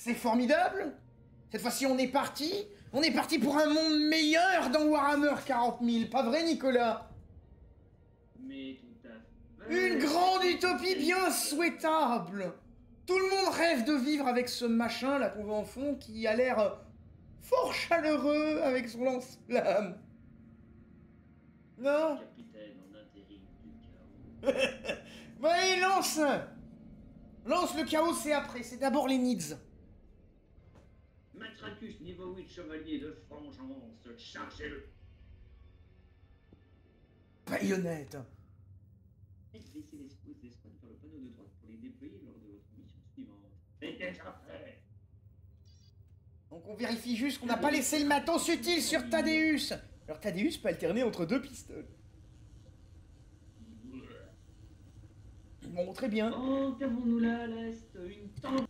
C'est formidable. Cette fois-ci, on est parti. On est parti pour un monde meilleur dans Warhammer 40 000. Pas vrai, Nicolas? Mais tout à fait. Une grande utopie bien souhaitable. Tout le monde rêve de vivre avec ce machin là qu'on voit en fond qui a l'air fort chaleureux avec son lance-flamme. Non? Capitaine en intérim du chaos. Ouais, lance! Lance le chaos, c'est après. C'est d'abord les needs. Matracus niveau 8 chevalier de vengeance, chargez-le. Baïonnette. Laissez les escouades vers le panneau de droite pour les déployer lors de votre mission suivante. C'est déjà fait. Donc on vérifie juste qu'on n'a pas laissé le matos utile sur Thaddeus. Alors Thaddeus peut alterner entre deux pistolets. Bon, très bien. Oh, qu'avons-nous là à l'est? Une tente.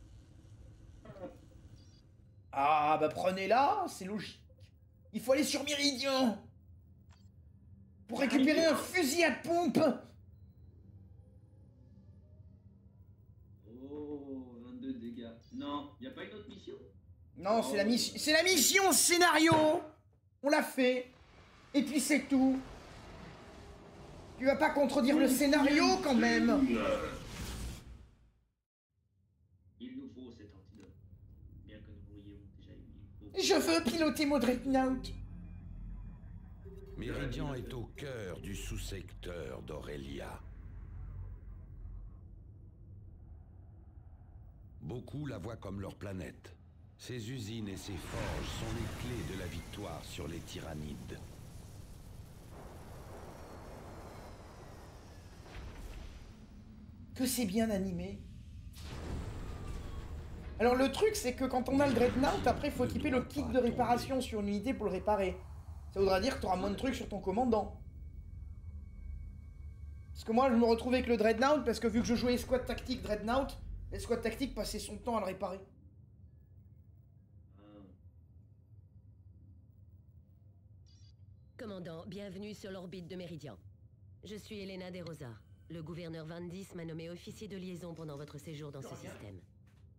Ah, bah prenez-la, c'est logique. Il faut aller sur Méridian. Pour récupérer un fusil à pompe. Oh, 22 dégâts. Non, y a pas une autre mission? Non, c'est la mission scénario. On l'a fait. Et puis c'est tout. Tu vas pas contredire le scénario quand même. Il nous faut cet antidote. Bien que nous l'aurions déjà eu. Je veux piloter mon Dreadnought. Méridian est au cœur du sous-secteur d'Aurélia. Beaucoup la voient comme leur planète. Ses usines et ses forges sont les clés de la victoire sur les tyrannides. Que c'est bien animé. Alors le truc c'est que quand on a le Dreadnought, après il faut équiper le kit de réparation sur une unité pour le réparer. Ça voudra dire que tu auras moins de trucs sur ton commandant. Parce que moi je me retrouve avec le Dreadnought parce que vu que je jouais escouade tactique Dreadnought, l'escouade tactique passait son temps à le réparer. Commandant, bienvenue sur l'orbite de Méridian. Je suis Elena De Rosa. Le gouverneur Van Dis m'a nommé officier de liaison pendant votre séjour dans ce système.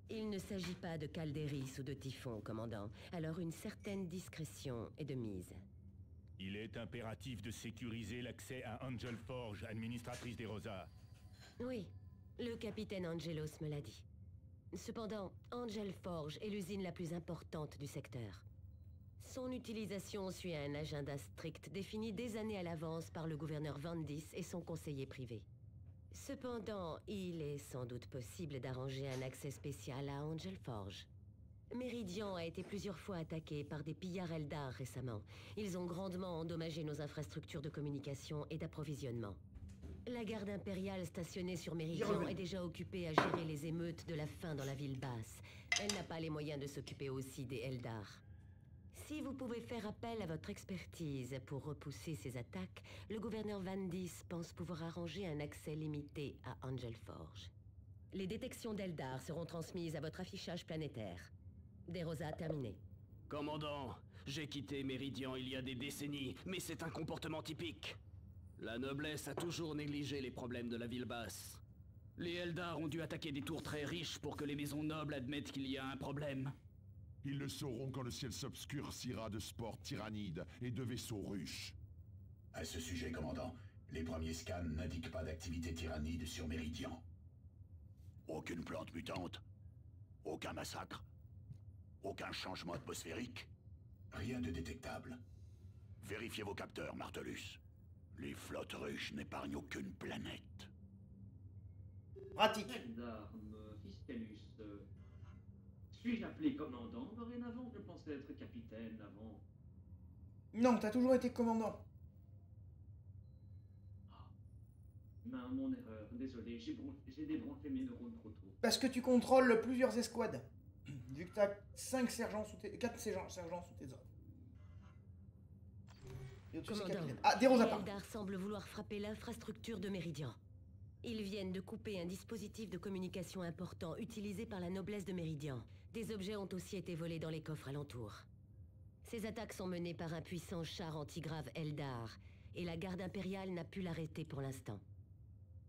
Il ne s'agit pas de Calderis ou de Typhon, commandant. Alors une certaine discrétion est de mise. Il est impératif de sécuriser l'accès à Angel Forge, administratrice des Rosas. Oui, le capitaine Angelos me l'a dit. Cependant, Angel Forge est l'usine la plus importante du secteur. Son utilisation suit un agenda strict défini des années à l'avance par le gouverneur Van Dis et son conseiller privé. Cependant, il est sans doute possible d'arranger un accès spécial à Angel Forge. Méridian a été plusieurs fois attaqué par des pillards Eldar récemment. Ils ont grandement endommagé nos infrastructures de communication et d'approvisionnement. La garde impériale stationnée sur Méridian est déjà occupée à gérer les émeutes de la faim dans la ville basse. Elle n'a pas les moyens de s'occuper aussi des Eldar. Si vous pouvez faire appel à votre expertise pour repousser ces attaques, le gouverneur Van Dis pense pouvoir arranger un accès limité à Angel Forge. Les détections d'Eldar seront transmises à votre affichage planétaire. De Rosa terminé. Commandant, j'ai quitté Méridian il y a des décennies, mais c'est un comportement typique. La noblesse a toujours négligé les problèmes de la ville basse. Les Eldar ont dû attaquer des tours très riches pour que les maisons nobles admettent qu'il y a un problème. Ils le sauront quand le ciel s'obscurcira de sports tyrannides et de vaisseaux ruches. À ce sujet, commandant, les premiers scans n'indiquent pas d'activité tyrannide sur Méridian. Aucune plante mutante? Aucun massacre? Aucun changement atmosphérique? Rien de détectable. Vérifiez vos capteurs, Martellus. Les flottes ruches n'épargnent aucune planète. Pratique. D'armes, Fiscalus. Suis-je appelé commandant dorénavant? Je pensais être capitaine avant. Non, t'as toujours été commandant. Ah. Mon erreur, désolé, j'ai débranché mes neurones trop tôt. Parce que tu contrôles plusieurs escouades. Vu que t'as 4 sergents sous tes ordres. Et au-dessus, c'est Commandant, capitaine. Ah, des Rosa, pardon. Eldar semble vouloir frapper l'infrastructure de Méridian. Ils viennent de couper un dispositif de communication important utilisé par la noblesse de Méridian. Des objets ont aussi été volés dans les coffres alentours. Ces attaques sont menées par un puissant char antigrave Eldar, et la garde impériale n'a pu l'arrêter pour l'instant.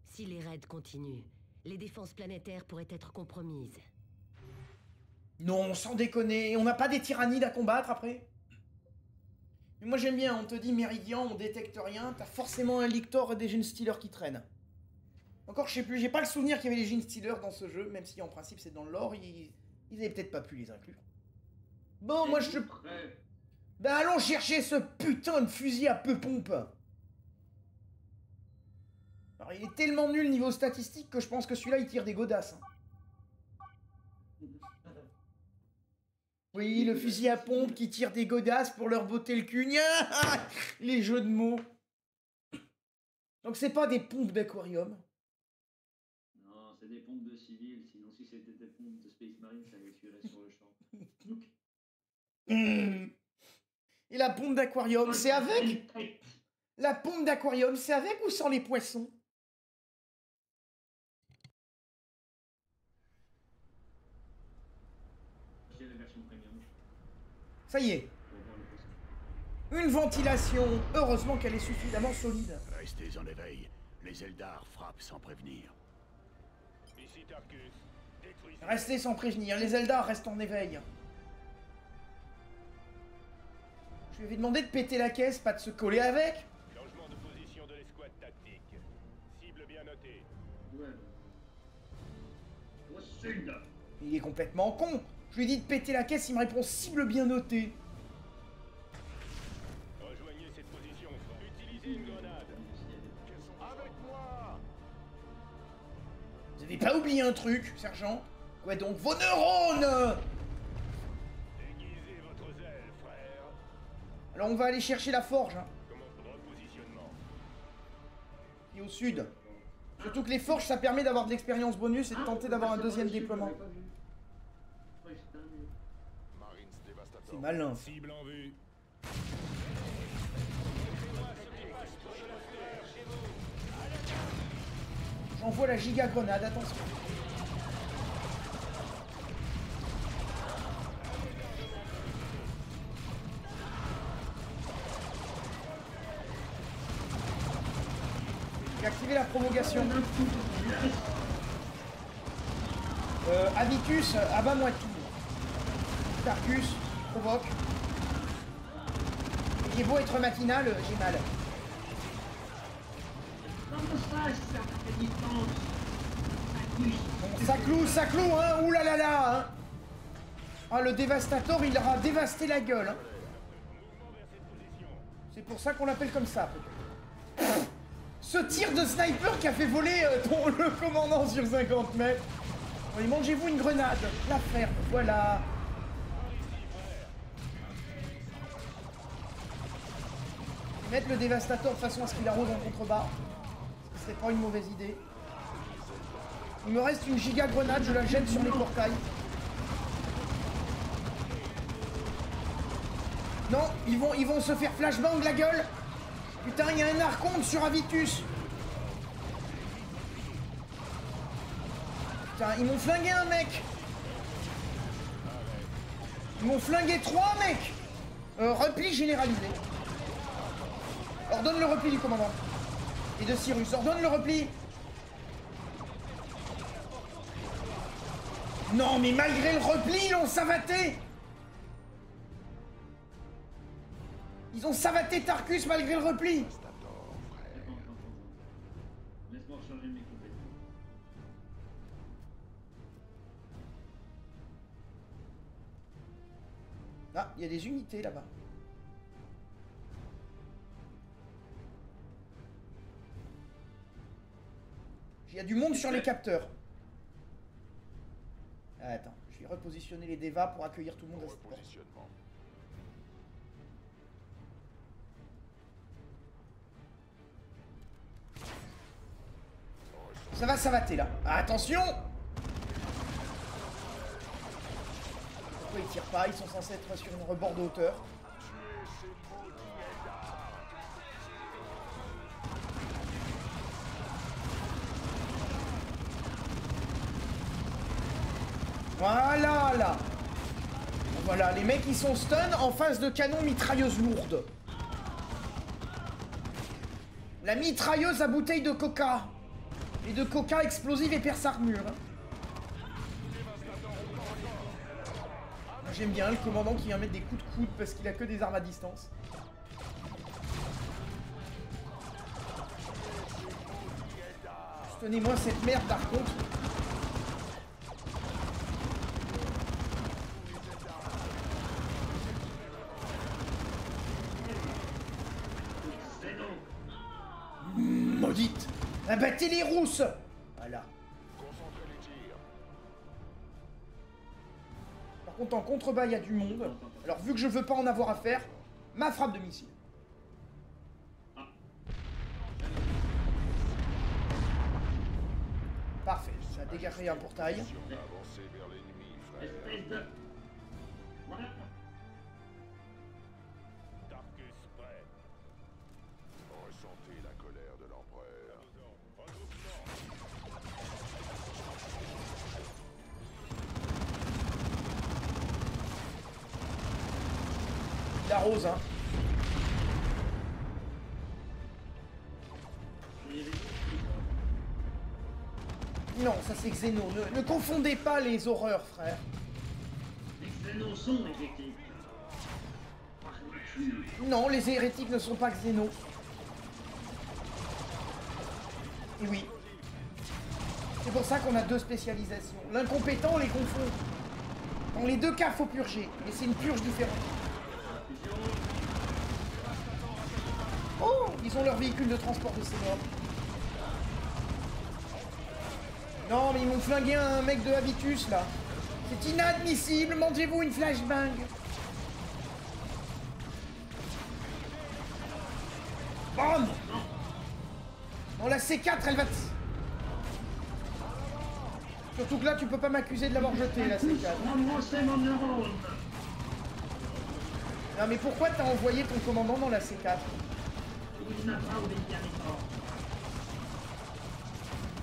Si les raids continuent, les défenses planétaires pourraient être compromises. Non, sans déconner, on n'a pas des tyrannides à combattre après? Mais moi j'aime bien, on te dit Méridian, on détecte rien, t'as forcément un Lictor et des Genestealers qui traînent. Encore, je sais plus, j'ai pas le souvenir qu'il y avait des Genestealers dans ce jeu, même si en principe c'est dans le lore, ils avaient peut-être pas pu les inclure. Bon, moi je te... Ben allons chercher ce putain de fusil à peu pompe. Alors il est tellement nul niveau statistique que je pense que celui-là il tire des godasses. Hein. Oui, le fusil à pompe qui tire des godasses pour leur botter le cul. Les jeux de mots. Donc c'est pas des pompes d'aquarium. Non, c'est des pompes de civils. Sinon, si c'était des pompes de Space Marine, ça les tuerait sur le champ. Et la pompe d'aquarium, c'est avec? La pompe d'aquarium, c'est avec ou sans les poissons? Ça y est. Une ventilation. Heureusement qu'elle est suffisamment solide. Restez en éveil. Les Eldar frappent sans prévenir. Ici Tarkus. Détruisez. Restez sans prévenir. Les Eldar restent en éveil. Je lui avais demandé de péter la caisse, pas de se coller avec. Changement de position de l'escouade tactique. Cible bien notée. Ouais. Au sud. Il est complètement con. Je lui ai dit de péter la caisse, il me répond cible bien notée. Rejoignez cette position. Utilisez une grenade. Avec moi! Vous avez pas oublié un truc, sergent? Ouais donc, vos neurones! Aiguisez votre zèle, frère. Alors on va aller chercher la forge. Hein. Comment repositionnement. Qui est au sud. Surtout que les forges, ça permet d'avoir de l'expérience bonus et de tenter d'avoir un deuxième déploiement. C'est malin. Cible en vue. J'envoie la giga grenade, attention. J'ai activé la prolongation. Avitus, abat-moi tout. Tarkus, provoque. J'ai beau être matinal, j'ai mal. Bon, ça cloue, hein. Ouh là là là, hein. Ah, le dévastateur, il leur a dévasté la gueule. Hein. C'est pour ça qu'on l'appelle comme ça, peut-être. Ce tir de sniper qui a fait voler le commandant sur 50 mètres. Allez, mangez-vous une grenade. La ferme, voilà. Mettre le dévastateur de façon à ce qu'il arrose en contrebas. Ce serait pas une mauvaise idée. Il me reste une giga grenade, je la jette sur les portails. Non, ils vont se faire flashbang la gueule. Putain, il y a un archonte sur Avitus. Putain, ils m'ont flingué un mec. Ils m'ont flingué 3 mecs. Repli généralisé. Ordonne le repli du commandant. Et de Cyrus, ordonne le repli. Non, mais malgré le repli, ils ont savaté. Ils ont savaté Tarkus malgré le repli. Laisse-moi recharger mes compétences. Ah, il y a des unités là-bas. Il y a du monde sur les capteurs. Ah, attends, je vais repositionner les dévas pour accueillir tout le monde à cette porte. Ça va savater là. Ah, attention! Pourquoi ils tirent pas? Ils sont censés être sur une rebord de hauteur. Voilà là. Voilà, les mecs ils sont stun en face de canon mitrailleuse lourde. La mitrailleuse à bouteille de coca. Et de coca explosive et perce armure. J'aime bien le commandant qui vient mettre des coups de coude parce qu'il a que des armes à distance. Tenez-moi cette merde par contre. Maudite! Abattez les rousses! Voilà. Par contre, en contrebas, il y a du monde. Alors, vu que je veux pas en avoir à faire, ma frappe de missile. Parfait, ça a dégagé un portail. Espèce de... Voilà. Tarkus prêt. Ressentez la colère de l'empereur. La rose, hein. Non, ça c'est Xeno. Ne confondez pas les horreurs, frère. Les Xénos sont hérétiques. Non, les hérétiques ne sont pas Xeno. Et oui. C'est pour ça qu'on a deux spécialisations. L'incompétent, on les confond. Dans les deux cas, faut purger. Mais c'est une purge différente. Oh, ils ont leur véhicule de transport de ces morts. Non, mais ils m'ont flingué un mec de Habitus, là. C'est inadmissible, mangez-vous une flashbang. Bam. Bon, la C4, elle va... Surtout que là, tu peux pas m'accuser de l'avoir jeté, la C4. Non, mais pourquoi t'as envoyé ton commandant dans la C4?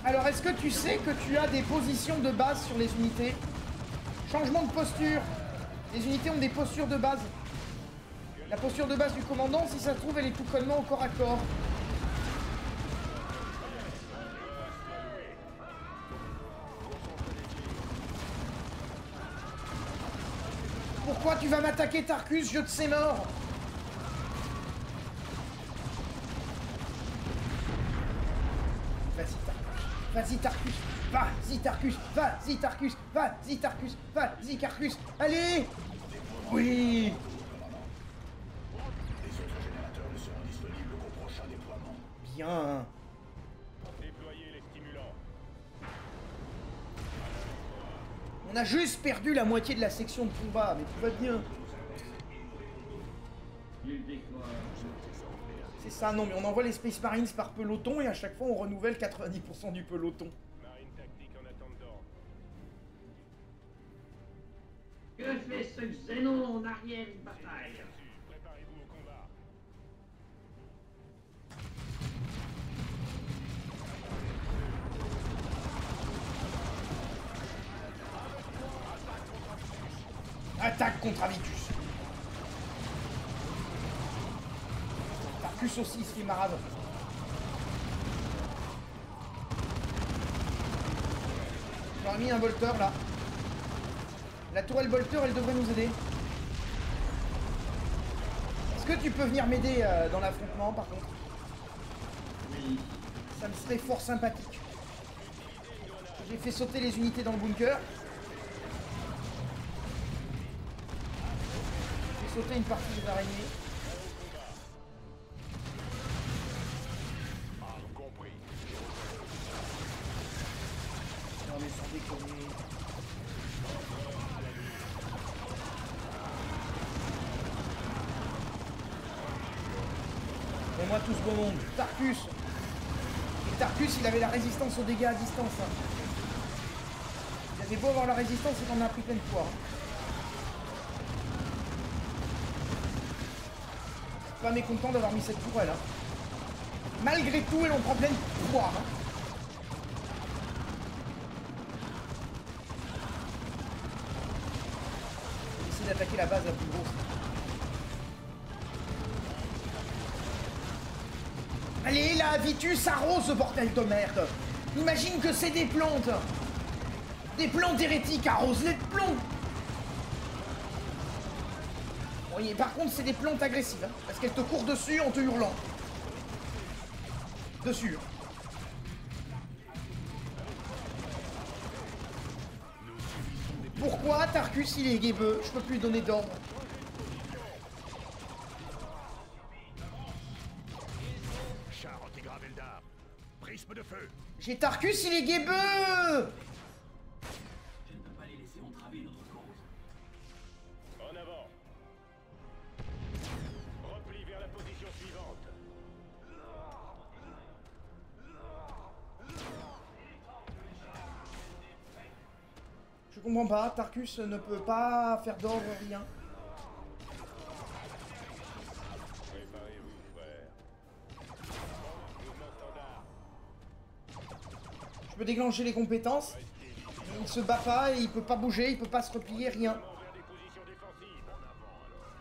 Alors, est-ce que tu sais que tu as des positions de base sur les unités? Changement de posture. Les unités ont des postures de base. La posture de base du commandant, si ça se trouve, elle est tout connement au corps à corps. Pourquoi tu vas m'attaquer, Tarkus? Je te sais mort. Vas-y, Tarkus. Vas-y, Tarkus. Vas-y, Tarkus. Vas-y, Tarkus. Vas-y, Tarkus. Allez. Oui. Les autres générateurs ne seront disponibles qu'au prochain déploiement. Bien. Déployez les stimulants. On a juste perdu la moitié de la section de combat, mais tout va bien. C'est ça, non, mais on envoie les Space Marines par peloton et à chaque fois on renouvelle 90% du peloton. Marine tactique en attendant. Que fait ce Xénon en arrière de bataille? Préparez-vous au combat. Attaque contre Habitus. Tarkus aussi, il se fait marave. J'aurais mis un bolter là. La tourelle bolter, elle devrait nous aider. Est-ce que tu peux venir m'aider dans l'affrontement par contre? Oui. Ça me serait fort sympathique. J'ai fait sauter les unités dans le bunker. J'ai sauté une partie des araignées. Non mais sans déconner. Et moi tout ce beau monde. Tarkus. Et Tarkus, il avait la résistance aux dégâts à distance. Hein. Il avait beau avoir la résistance, il en a pris plein de poids. Hein. Pas mécontent d'avoir mis cette tourelle. Hein. Malgré tout, elle en prend plein de poids. Hein. Essayer d'attaquer la base la plus grosse. Allez, là, Habitus, arrose ce bordel de merde. Imagine que c'est des plantes. Des plantes hérétiques, arrose les plombs. Bon, par contre, c'est des plantes agressives, hein, parce qu'elles te courent dessus en te hurlant. Dessus. Pourquoi Tarkus il est guébeux? Je peux plus lui donner d'ordre. Char antigrave Eldar. Prisme de feu. J'ai Tarkus il est guébeux. Je ne peux pas les laisser entraver notre cause. En avant. Repli vers la position suivante. Je comprends pas, Tarkus ne peut pas faire d'ordre, rien. Préparez-vous, frère. Mouvement standard. Je peux déclencher les compétences. Il se bat pas, et il peut pas bouger, il peut pas se replier, rien. Vers des positions défensives. En avant, alors.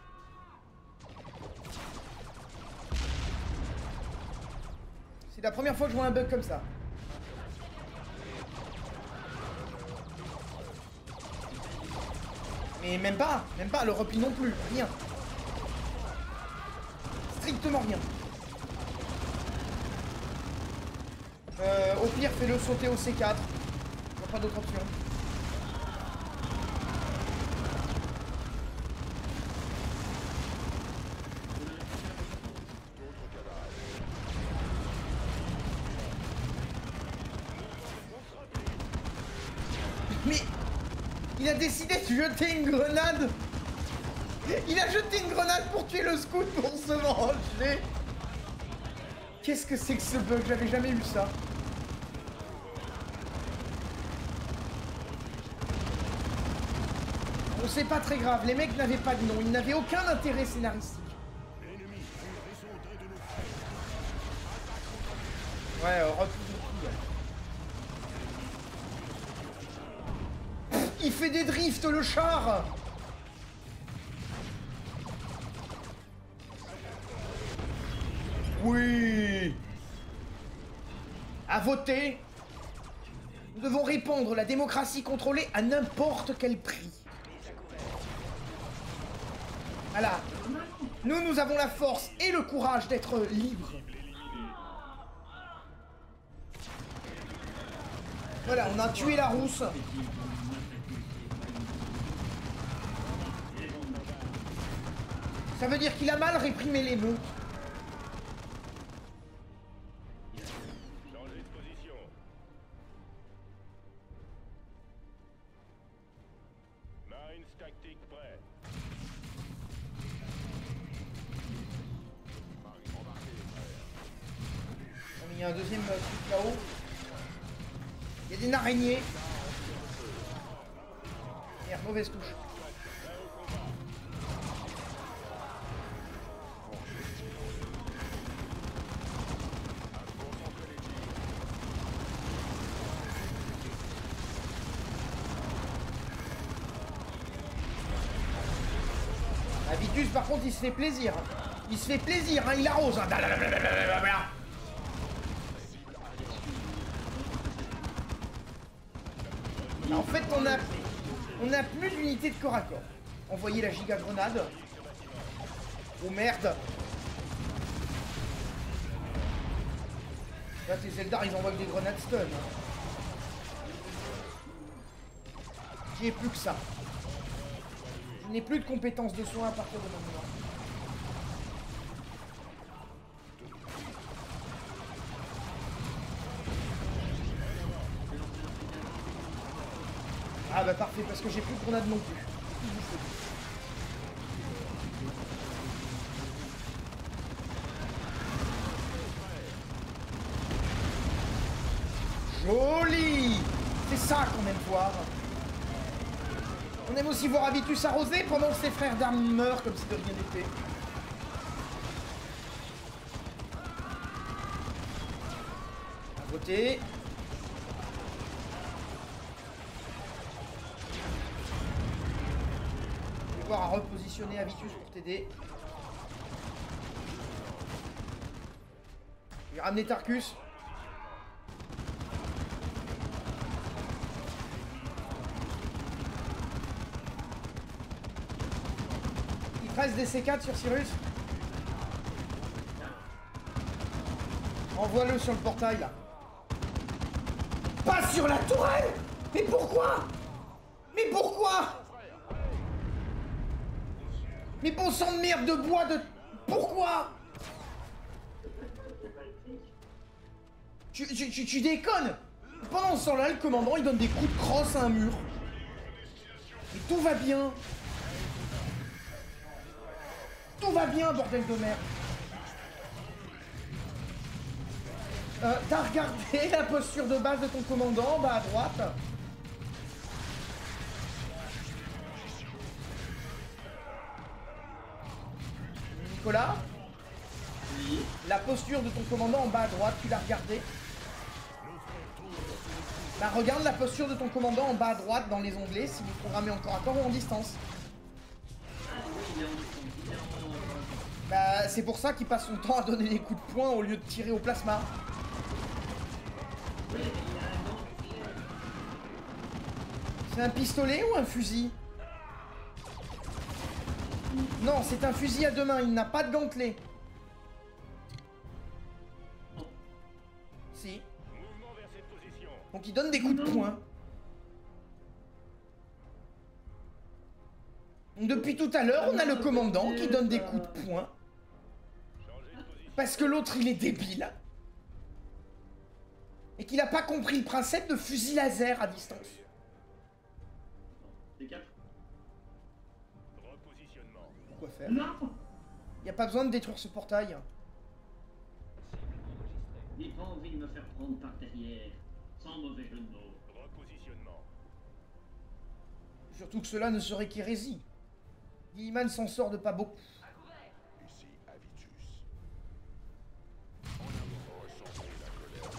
C'est la première fois que je vois un bug comme ça. Mais même pas, le repli non plus, rien. Strictement rien. Au pire, fais-le sauter au C4. Il n'y a pas d'autre option. Mais il a décidé de jeter une grenade. Il a jeté une grenade pour tuer le scout pour se venger. Qu'est-ce que c'est que ce bug? J'avais jamais eu ça. Bon, c'est pas très grave. Les mecs n'avaient pas de nom. Ils n'avaient aucun intérêt scénaristique. Ouais, il fait des drifts, le char. Oui. À voter. Nous devons répandre la démocratie contrôlée à n'importe quel prix. Voilà. Nous avons la force et le courage d'être libres. Voilà, on a tué la rousse. Ça veut dire qu'il a mal réprimé l'émeute. Changez de position. Marines tactique prêt. Il y a un deuxième truc là-haut. Il y a des araignées. Merde, mauvaise touche. Vitus par contre il se fait plaisir. Il se fait plaisir, hein, il arrose. Hein. En fait on a plus d'unité de corps à corps. Envoyez la giga grenade. Oh merde. Là tes Eldar ils envoient que des grenades stun. J'ai plus que ça. Je n'ai plus de compétences de soins à partir de maintenant. Ah bah parfait, parce que j'ai plus de grenades non plus. Joli! C'est ça qu'on aime voir. On aime aussi voir Avitus arroser pendant que ses frères d'armes meurent comme si de rien n'était. À voter. Je vais voir à repositionner Avitus pour t'aider. Je vais ramener Tarkus. reste des C4 sur Cyrus? Envoie-le sur le portail là. Pas sur la tourelle! Mais pourquoi? Mais pourquoi? Mais bon sang de merde de bois de... Pourquoi? Tu déconnes! Pendant ce temps-là, le commandant, il donne des coups de crosse à un mur. Et tout va bien. Tout va bien, bordel de merde. T'as regardé la posture de base de ton commandant en bas à droite? Nicolas? Oui. La posture de ton commandant en bas à droite, tu l'as regardé? Bah regarde la posture de ton commandant en bas à droite dans les onglets, s'il est programmé encore à temps ou en distance. Ah oui, il est en... Bah c'est pour ça qu'il passe son temps à donner des coups de poing au lieu de tirer au plasma. Oui, mais il a un gantelet. C'est un pistolet ou un fusil? Non, c'est un fusil à deux mains, il n'a pas de gantelet. Si. Mouvement vers cette position. Donc il donne des coups de poing. Donc, depuis tout à l'heure, on a le commandant qui donne des coups de poing. Parce que l'autre il est débile. Et qu'il n'a pas compris le principe de fusil laser à distance. C'est 4. Repositionnement. Pourquoi faire? Non! Y a pas besoin de détruire ce portail. J'ai pas envie de me faire prendre par derrière. Sans mauvais jeu de mots. Repositionnement. Surtout que cela ne serait qu'hérésie. Gilliman s'en sort de pas beaucoup. Ici, Avitus. En avant, ressentez la colère.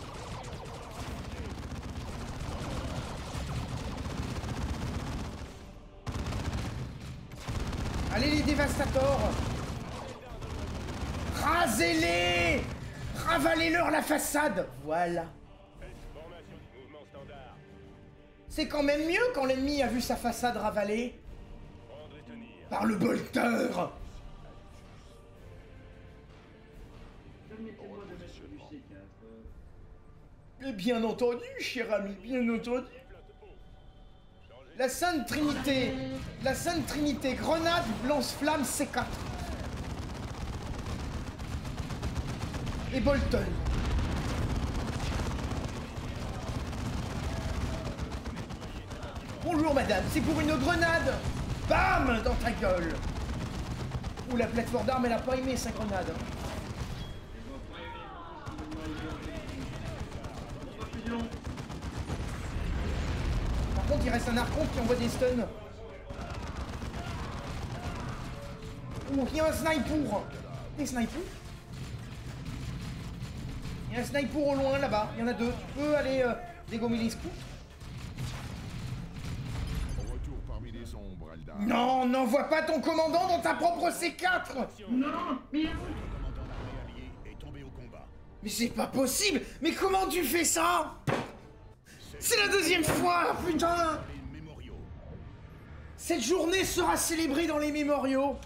Allez les dévastators! Rasez-les! Ravalez-leur la façade! Voilà. Formation du mouvement standard. C'est quand même mieux quand l'ennemi a vu sa façade ravalée Prendre et tenir. par le bolter! Permettez-moi de mettre du C4. Et bien entendu, cher ami, bien entendu. La Sainte Trinité, grenade, lance-flamme, C4. Et Bolton. Bonjour madame, c'est pour une grenade. Bam! Dans ta gueule. Ouh, la plateforme d'armes, elle a pas aimé sa grenade. Par contre, il reste un archon qui envoie des stuns. Ouh, il y a un sniper. Des snipers? Il y a un sniper au loin là-bas. Il y en a deux. Tu peux aller dégommer les scouts? Retour parmi les ombres, Eldar. Non, n'envoie pas ton commandant dans ta propre C4. Non! Mais Le commandant d'armée allié est tombé au combat. Mais c'est pas possible. Mais comment tu fais ça? C'est la deuxième fois, putain. Les mémoriaux. Cette journée sera célébrée dans les mémoriaux.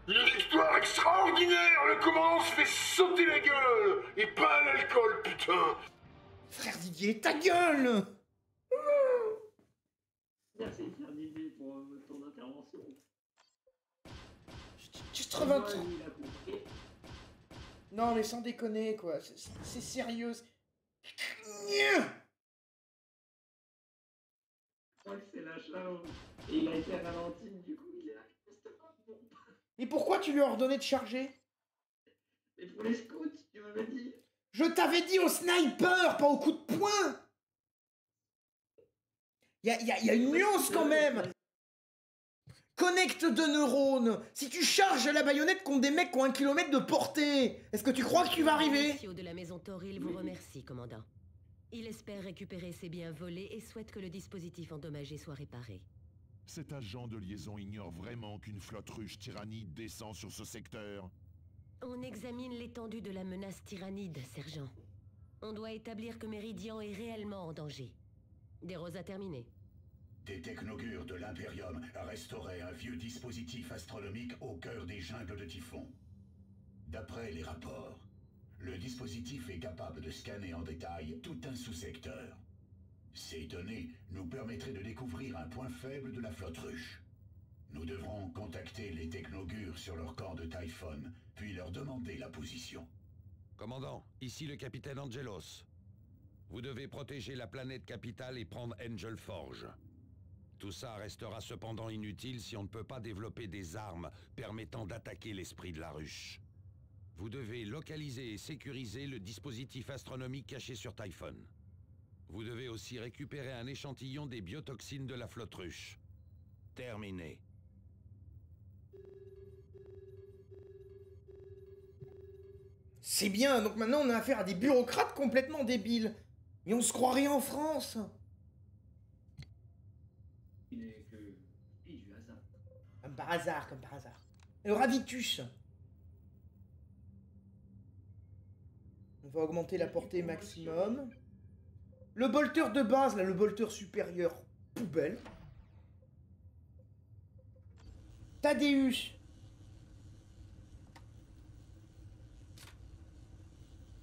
Une victoire extraordinaire! Le commandant se fait sauter la gueule! Et pas à l'alcool, putain! Frère Didier, ta gueule. merci Ferdinand pour ton intervention. Juste revends. Moi, il a compris. Non mais sans déconner quoi, c'est sérieux. Je crois que c'est l'achat. Et il a été ralenti, du coup il est là. C'était pas bon. Et pourquoi tu lui as ordonné de charger? Mais pour les scouts, tu m'avais dit. Je t'avais dit au sniper, pas au coup de poing. Y a une nuance quand même. Connecte deux neurones. Si tu charges la baïonnette contre des mecs qui ont 1 kilomètre de portée, est-ce que tu crois que tu vas arriver? Le de la maison Toril vous remercie, commandant. Il espère récupérer ses biens volés et souhaite que le dispositif endommagé soit réparé. Cet agent de liaison ignore vraiment qu'une flotte ruche tyrannide descend sur ce secteur. On examine l'étendue de la menace tyrannide, sergent. On doit établir que Méridian est réellement en danger. Des roses à terminer. Des technogures de l'Imperium restauraient un vieux dispositif astronomique au cœur des jungles de Typhon. D'après les rapports, le dispositif est capable de scanner en détail tout un sous-secteur. Ces données nous permettraient de découvrir un point faible de la flotte ruche. Nous devrons contacter les technogures sur leur camp de Typhon, puis leur demander la position. Commandant, ici le capitaine Angelos. Vous devez protéger la planète capitale et prendre Angel Forge. Tout ça restera cependant inutile si on ne peut pas développer des armes permettant d'attaquer l'esprit de la ruche. Vous devez localiser et sécuriser le dispositif astronomique caché sur Typhon. Vous devez aussi récupérer un échantillon des biotoxines de la flotte ruche. Terminé. C'est bien, donc maintenant on a affaire à des bureaucrates complètement débiles. Mais on se croirait en France. Il n'est que et du hasard. Comme par hasard, comme par hasard. Le Ravitus. On va augmenter la portée maximum. Le bolter de base, là, le bolter supérieur, poubelle. Thaddeus.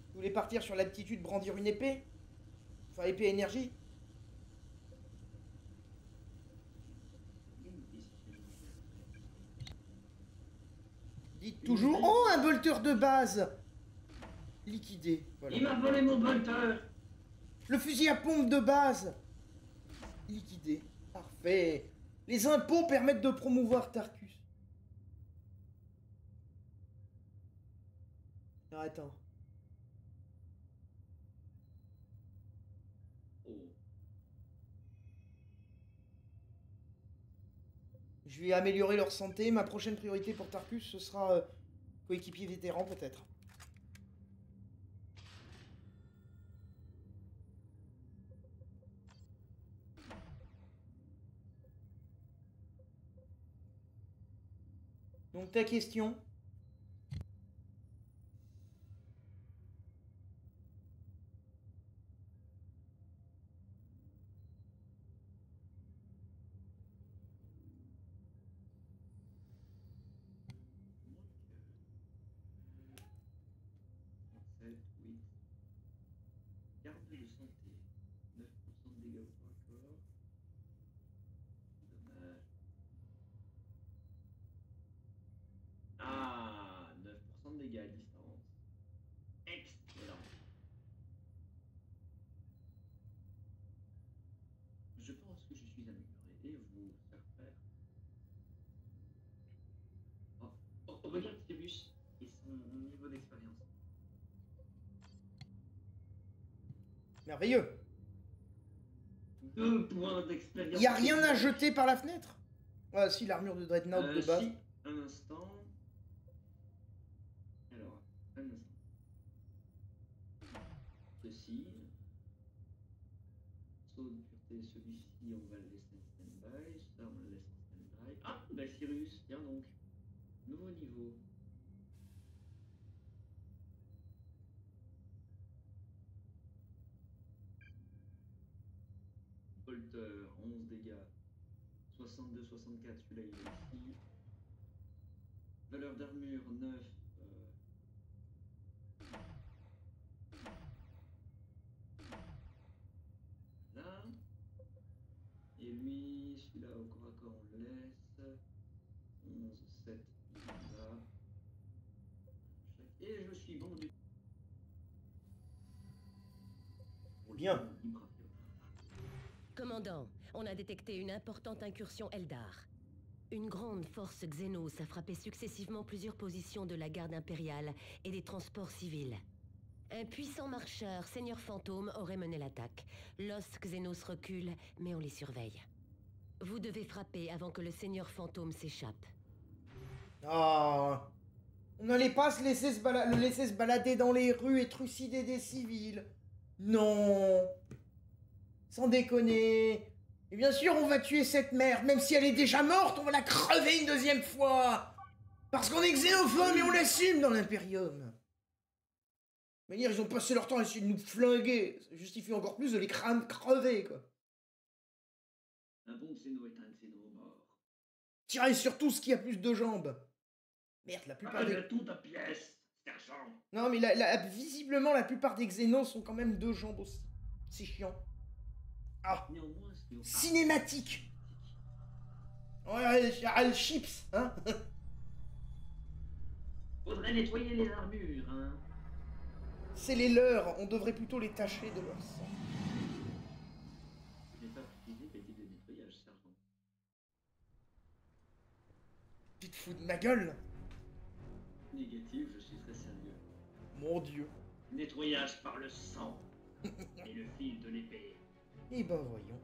Vous voulez partir sur l'aptitude brandir une épée? Enfin, épée énergie. Dites toujours... Oh, un bolter de base. Liquidé. Voilà. Il m'a volé mon bolter. Le fusil à pompe de base. Liquidé. Parfait. Les impôts permettent de promouvoir Tarkus. Non, attends. Je vais améliorer leur santé. Ma prochaine priorité pour Tarkus, ce sera coéquipier vétéran peut-être. Donc ta question? Garde de santé. 9% de dégâts au corps à corps. Dommage. Ah, 9% de dégâts à distance. Excellent. Je pense que je suis amélioré et vous faire faire. Oh, regarde Tibus et son niveau d'expérience. Merveilleux. 2 points d'expérience. Il n'y a rien à jeter par la fenêtre? Ah si, l'armure de Dreadnought de base. Si, un instant. Alors, un instant. Ceci. Saut de pureté, celui-ci, on va le laisser en stand-by. Ça, on le laisse en stand-by. Ah, Cyrus, tiens donc. Nouveau niveau. Bolter, 11 dégâts. 62-64, celui-là il est ici. Valeur d'armure 9. Là. Et lui, celui-là au corps à corps on le laisse. 11, 7, là. Et je suis bon du... Bien. Commandant, on a détecté une importante incursion Eldar. Une grande force Xénos a frappé successivement plusieurs positions de la garde impériale et des transports civils. Un puissant marcheur, Seigneur Fantôme, aurait mené l'attaque. L'os Xénos recule, mais on les surveille. Vous devez frapper avant que le Seigneur Fantôme s'échappe. Ah, on n'allait pas le laisser se balader dans les rues et trucider des civils. Non. Sans déconner. Et bien sûr, on va tuer cette merde. Même si elle est déjà morte, on va la crever une deuxième fois. Parce qu'on est xénophobe et on l'assume dans l'Imperium. Mais dire, ils ont passé leur temps à essayer de nous flinguer. Ça justifie encore plus de les crânes crever, quoi. Un bon Xeno est un Xénomorphe. Tirez sur tout ce qui a plus de jambes. Merde, la plupart des... tout de pièces, sergent. Non, mais visiblement, la plupart des Xénos sont quand même 2 jambes aussi. C'est chiant. Ah, Néanmoins, cinématique. Ouais, le chips, hein. Faudrait nettoyer les armures, hein. C'est les leurs, on devrait plutôt les tacher de leur sang. Je n'ai pas utilisé les types de nettoyage, sergent. Tu te fous de ma gueule? Négatif, je suis très sérieux. Mon Dieu. Nettoyage par le sang et le fil de l'épée. Eh ben voyons.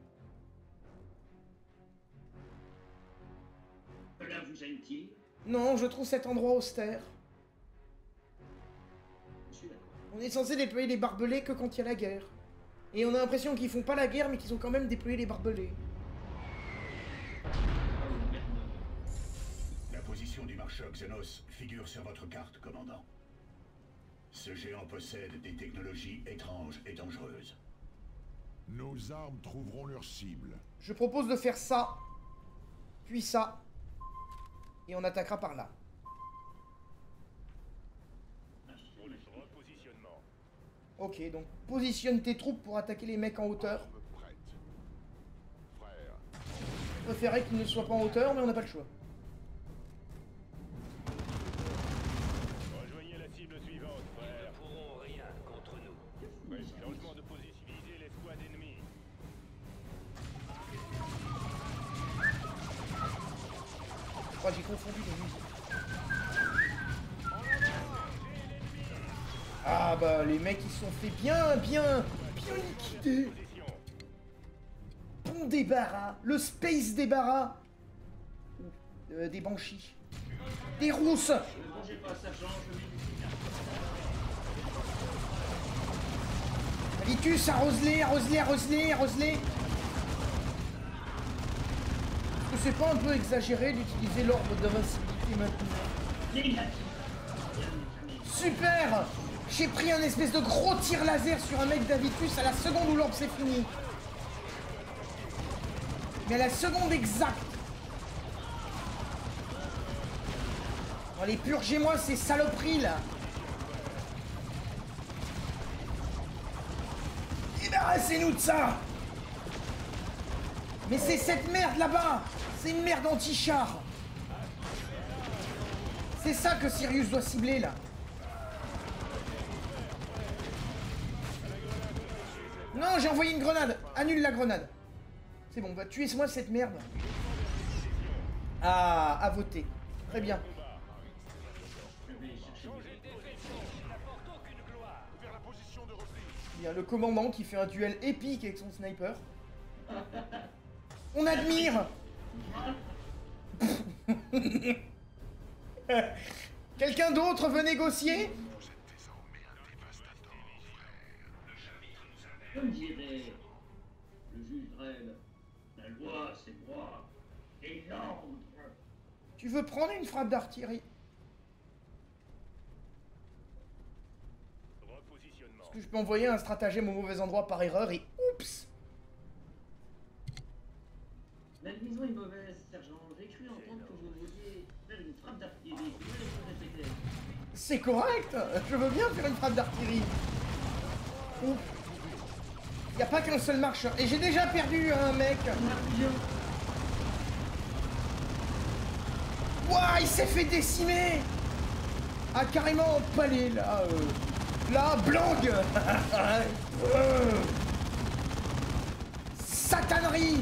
Cela vous gêne-t-il? Non, je trouve cet endroit austère. Je suis d'accord. On est censé déployer les barbelés que quand il y a la guerre. Et on a l'impression qu'ils font pas la guerre, mais qu'ils ont quand même déployé les barbelés. La position du marcheur Xenos figure sur votre carte, commandant. Ce géant possède des technologies étranges et dangereuses. Nos armes trouveront leur cible. Je propose de faire ça, puis ça, et on attaquera par là. Repositionnement. Ok, donc positionne tes troupes pour attaquer les mecs en hauteur. Armes prêtes. Frère, Je préférais qu'ils ne soient pas en hauteur, mais on n'a pas le choix. Rejoignez la cible suivante, frère. Ils ne pourront rien contre nous. Changement de position. Visez l'escouade ennemie. Je crois que j'ai confondu les musiques. Ah bah les mecs ils se sont fait bien liquider. Bon débarras, le space débarras. Des banshees. Des rousses. Ne bougez pas, sergent, je mets du Vitus, arrose-les. Est-ce que c'est pas un peu exagéré d'utiliser l'orbe d'invincibilité maintenant? Super! J'ai pris un espèce de gros tir laser sur un mec d'Avitus à la seconde où l'orbe c'est fini. Mais à la seconde exacte. Bon, allez, purgez-moi ces saloperies là. Débarrassez-nous de ça. Mais c'est cette merde là-bas. C'est une merde anti-char. C'est ça que Sirius doit cibler là. Non, j'ai envoyé une grenade. Annule la grenade. C'est bon, bah tuez-moi cette merde. Ah, à voter. Très bien. Il y a le commandant qui fait un duel épique avec son sniper. On admire. Quelqu'un d'autre veut négocier? Comme dirait le juge Dredd, la loi c'est moi, et l'ordre. Tu veux prendre une frappe d'artillerie? Est-ce que je peux envoyer un stratagème au mauvais endroit par erreur et oups? La liaison est mauvaise, sergent. J'ai cru entendre que vous vouliez faire une frappe d'artillerie. Vous répéter. C'est correct. Je veux bien faire une frappe d'artillerie. Ouf. Y a pas qu'un seul marcheur. Et j'ai déjà perdu un mec. Ouah, il s'est fait décimer. Ah, carrément empalé, là. Là, blangue. Satanerie.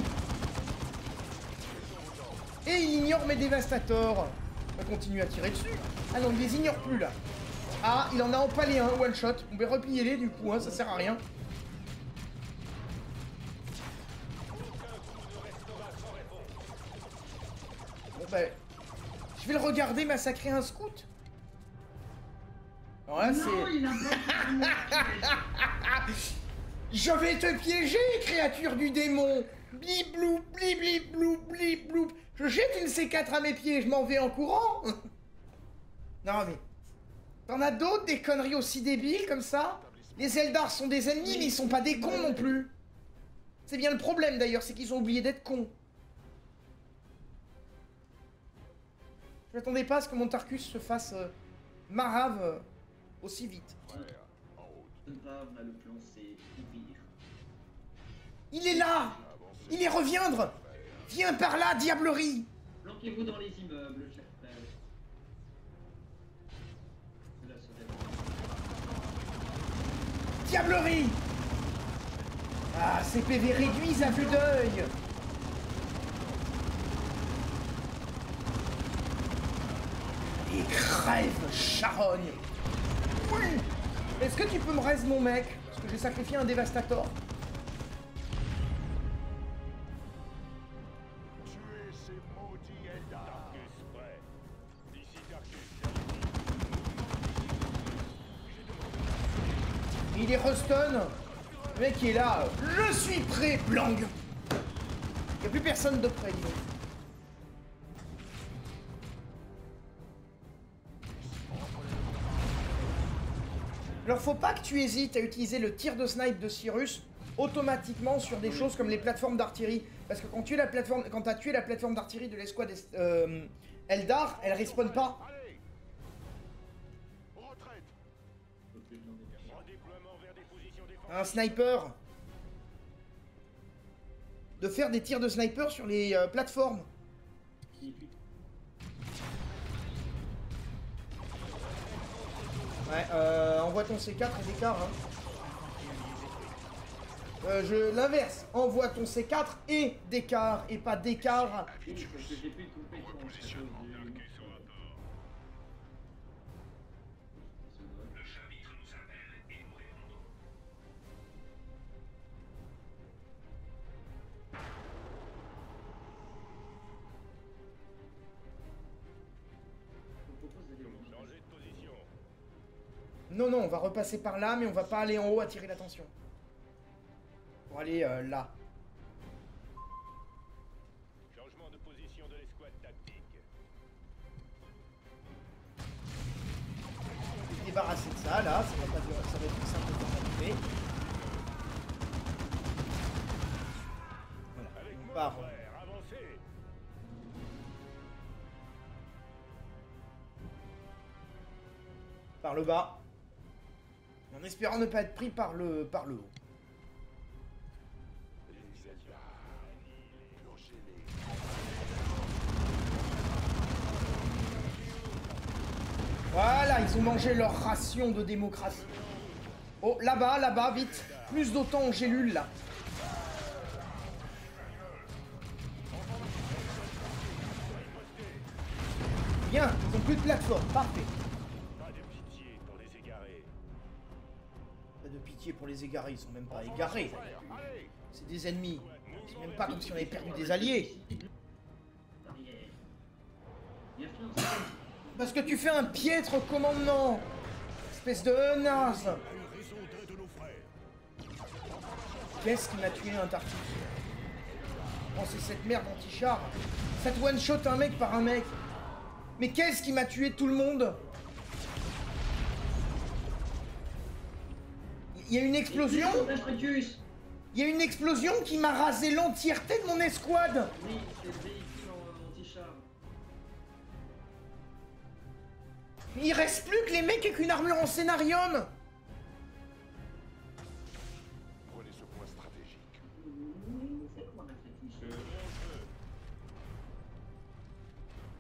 Et il ignore mes dévastators. On va continuer à tirer dessus. Ah non, il les ignore plus, là. Ah, il en a empalé un, one shot. On va replier-les, du coup, hein, ça sert à rien. Bon, bah... je vais le regarder massacrer un scout. Alors là, c'est... Je vais te piéger, créature du démon. Blibloup, blibloup, blibloup. Je jette une C4 à mes pieds, je m'en vais en courant. Non mais... T'en as d'autres, des conneries aussi débiles comme ça? Les Eldar sont des ennemis, mais ils sont pas des cons non plus. C'est bien le problème d'ailleurs, c'est qu'ils ont oublié d'être cons. Je m'attendais pas à ce que mon Tarkus se fasse marave aussi vite. Grave, on a le plan, c'est ouvrir. Il est là! Il est reviendre! Viens par là, diablerie! Planquez-vous dans les immeubles, cher frère. Cela serait bon. Diablerie! Ah, ces PV réduits à vue d'œil! Et crève, charogne! Oui! Est-ce que tu peux me raise mon mec? Parce que j'ai sacrifié un dévastator. Tuez ces maudits Eldar. Tarkus, prêt. Ici Tarkus. Il est Ruston. Le mec qui est là. Je suis prêt, Blang. Il n'y a plus personne de près, dis donc. Alors faut pas que tu hésites à utiliser le tir de snipe de Cyrus automatiquement sur des choses comme les plateformes d'artillerie. Parce que quand tu as tué la plateforme d'artillerie de l'escouade Eldar, elle respawn pas. Allez. Retraite. Redéploiement vers des positions défensives. Un sniper. De faire des tirs de sniper sur les plateformes. Ouais, envoie ton C4 et d'écart. Hein. L'inverse. Envoie ton C4 et d'écart. Et pas d'écart. Oui, parce que j'ai plus de compétences. Changer de position. Non, non, on va repasser par là, mais on va pas aller en haut attirer l'attention. Pour aller là. Changement de position de l'escouade tactique. Se débarrasser de ça, là. Ça va pas durer, ça va être plus simple de arriver. Voilà, Avec on moi, part. frère, avancez. Par le bas. En espérant ne pas être pris par le haut. Les Eldar. Purgez-les. Voilà, ils ont mangé leur ration de démocratie. Oh, là-bas, là-bas, vite. Plus d'OTAN en gélule, là. Bien, ils ont plus de plateforme, parfait. Pas de pitié pour les égarés. Pas de pitié pour les égarés, ils sont même pas égarés. Allez. C'est des ennemis. C'est même pas comme si on avait perdu des alliés. Parce que tu fais un piètre commandement. Espèce de naze. Qu'est-ce qui m'a tué un Tartus? Oh, c'est cette merde anti-char. Ça te one-shot un mec par un mec. Mais qu'est-ce qui m'a tué tout le monde? Il y a une explosion? Il y a une explosion qui m'a rasé l'entièreté de mon escouade. Oui, c'est le véhicule anti-char. Il reste plus que les mecs avec une armure en scénarium. Prenez ce point stratégique. C'est quoi ma fétiche?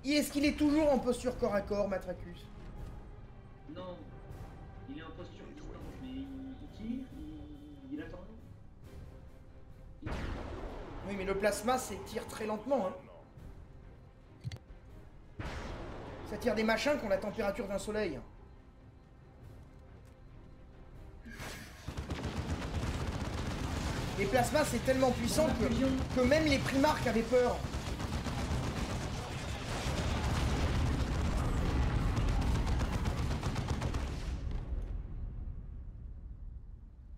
Et est-ce qu'il est toujours en posture corps à corps, Matracus? Non, il est en posture distance, mais il tire, il attend. Oui, mais le plasma, c'est tire très lentement, hein. Ça tire des machins qui ont la température d'un soleil. Les plasmas, c'est tellement puissant que même les primarques avaient peur.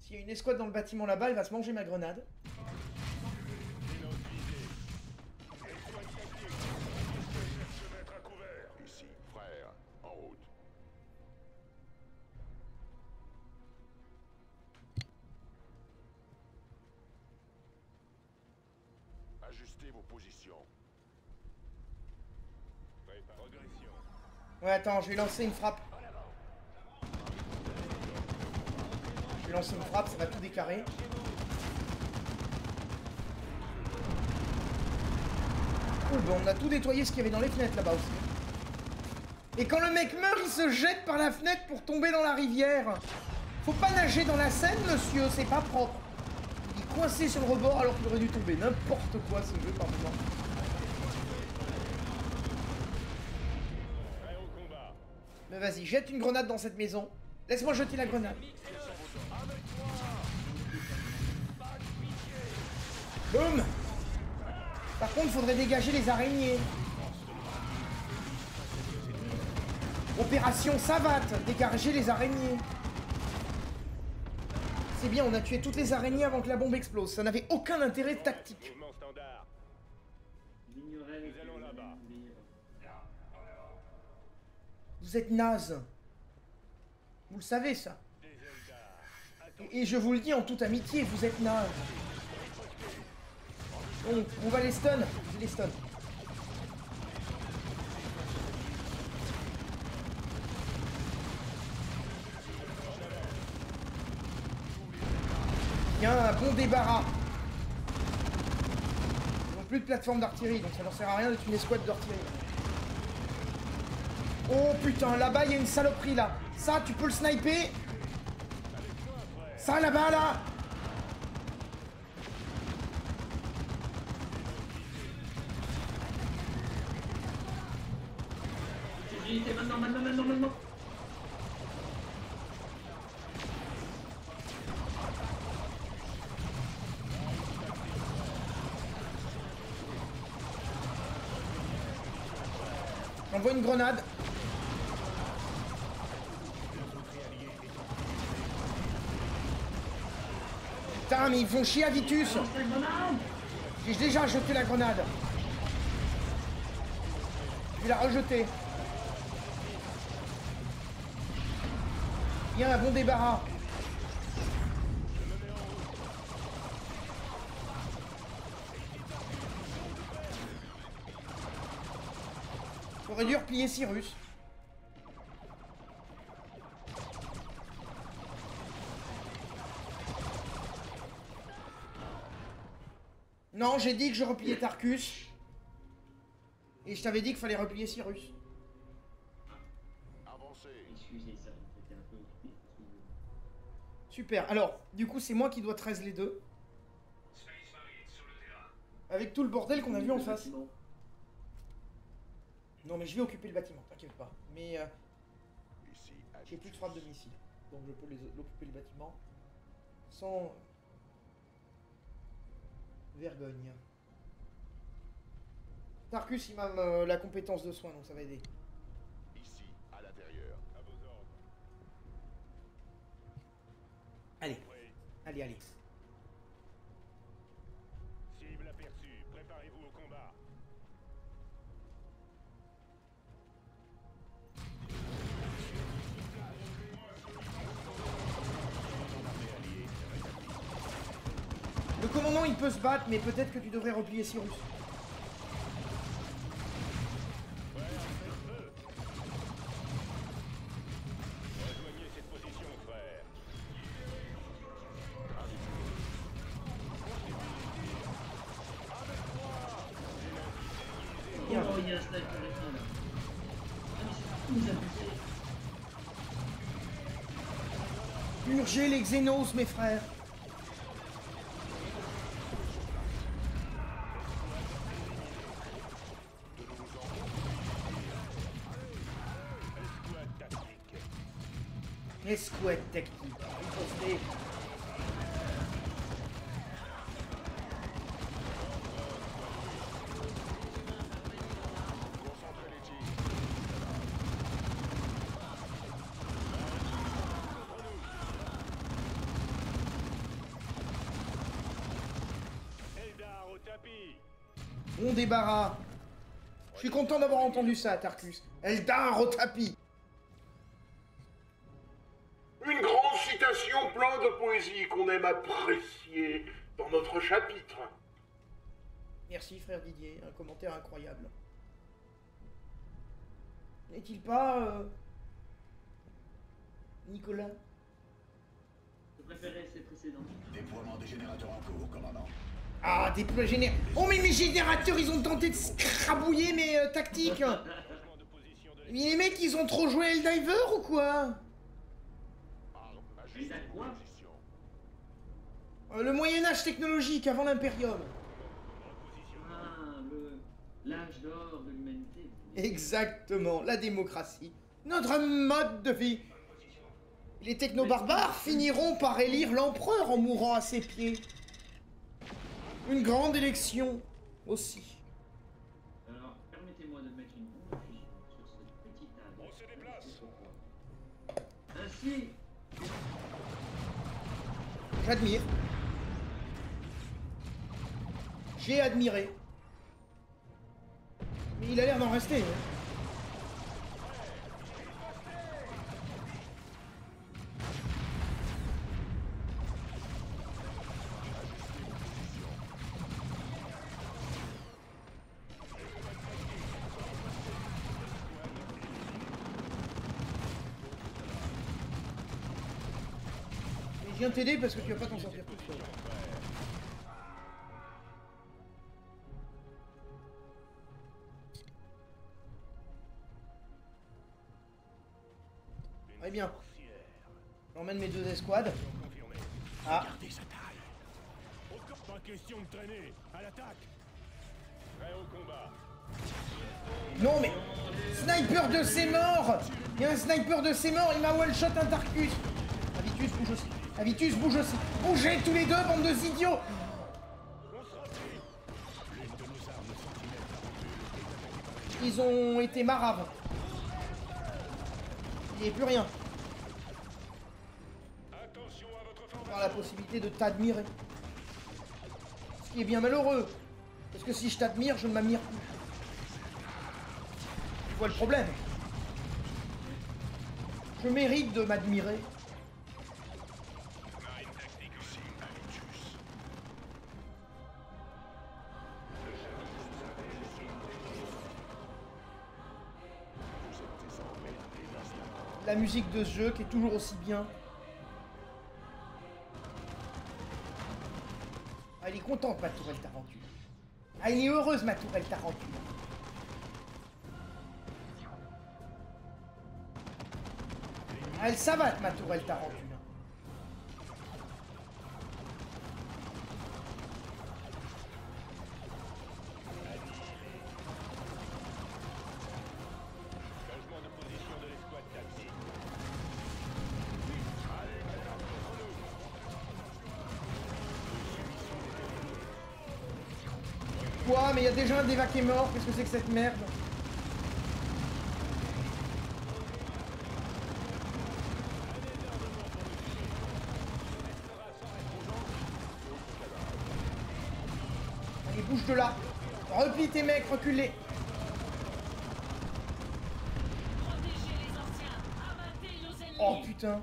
S'il y a une escouade dans le bâtiment là-bas, elle va se manger ma grenade. Ici, frère, en route. Ajustez vos positions. Ouais, attends, je vais lancer une frappe. Je vais lancer une frappe, ça va tout décarrer. Cool, bon, on a tout nettoyé ce qu'il y avait dans les fenêtres là-bas aussi. Et quand le mec meurt, il se jette par la fenêtre pour tomber dans la rivière. Faut pas nager dans la Seine, monsieur, c'est pas propre. Il est coincé sur le rebord alors qu'il aurait dû tomber. N'importe quoi ce jeu par moment. Mais vas-y, jette une grenade dans cette maison. Laisse-moi jeter la grenade. Boum. Par contre, faudrait dégager les araignées. Opération Savate, dégager les araignées. C'est bien, on a tué toutes les araignées avant que la bombe explose. Ça n'avait aucun intérêt tactique. Vous êtes naze. Vous le savez, ça. Et je vous le dis en toute amitié, vous êtes naze. Bon, on va les stun. Je les stun. Il y a un bon débarras. Ils n'ont plus de plateforme d'artillerie, donc ça leur sert à rien d'être une escouade d'artillerie. Oh putain, là-bas il y a une saloperie là. Ça, tu peux le sniper. Ça là-bas là. Maintenant. J'envoie une grenade. Putain, mais ils font chier à Vitus. J'ai déjà jeté la grenade. Je vais la rejeter. Il y a un bon débarras. J'aurais dû replier Cyrus. Non, j'ai dit que je repliais Tarkus. Et je t'avais dit qu'il fallait replier Cyrus. Excusez ça, j'étais un peu occupé. Super. Alors, du coup, c'est moi qui dois 13 les deux. Avec tout le bordel qu'on a vu en face. Non, mais je vais occuper le bâtiment, t'inquiète pas. Mais j'ai plus de frappe de missiles. Donc je peux occuper le bâtiment sans vergogne. Tarkus, il m'a la compétence de soin, donc ça va aider. Ici, à l'intérieur. À vos ordres. Allez, allez. Cible aperçue, préparez-vous au combat. Le commandant, il peut se battre, mais peut-être que tu devrais replier Cyrus. Rejoignez cette position, frère. Bien. Oh, il y a un sniper maintenant là. Ah, mais c'est tout, vous abusez. Purgez les Xénos, mes frères. Escouade tactique. Riposté. Eldar au tapis. Bon débarras. Je suis content d'avoir entendu ça, Tarkus. Eldar au tapis. Une grande citation plein de poésie qu'on aime apprécier dans notre chapitre. Merci frère Didier, un commentaire incroyable. N'est-il pas... Nicolas? Je préférais ces précédents. Déploiement des générateurs en cours, commandant. Ah, des générateurs... Oh, mais mes générateurs, ils ont tenté de scrabouiller mes tactiques. Mais les mecs, ils ont trop joué Helldiver ou quoi? Quoi? Le Moyen-Âge technologique, avant l'Imperium. Ah, l'âge d'or de l'humanité. Exactement, la démocratie. Notre mode de vie. Les techno-barbares finiront par élire l'empereur en mourant à ses pieds. Une grande élection aussi. Alors, permettez-moi de mettre une bombe sur cette petite table. On se déplace. Ainsi. J'admire. J'ai admiré. Mais il a l'air d'en rester. Hein. Je viens t'aider parce que tu vas pas t'en sortir tout seul. Très bien. J'emmène mes 2 escouades. Ah. Pas question de traîner. À l'attaque. Prêt au combat. Non mais... Sniper de ses morts. Il y a un sniper de ses morts, il m'a one-shot un Tarkus. Avitus bouge aussi. Avitus bouge aussi. Bougez tous les deux, bande de idiots. Ils ont été maraves. Il n'y a plus rien. On a la possibilité de t'admirer. Ce qui est bien malheureux. Parce que si je t'admire, je ne m'admire plus. Tu vois le problème? Je mérite de m'admirer. La musique de ce jeu qui est toujours aussi bien. Ah, elle est contente, ma tourelle tarentule. Ah, elle est heureuse, ma tourelle tarentule. Ah, elle savate, ma tourelle tarentule. Quoi? Mais il y a déjà un déva qui est mort, qu'est-ce que c'est que cette merde? Allez, bouge de là. Replie tes mecs, recule-les. Oh putain.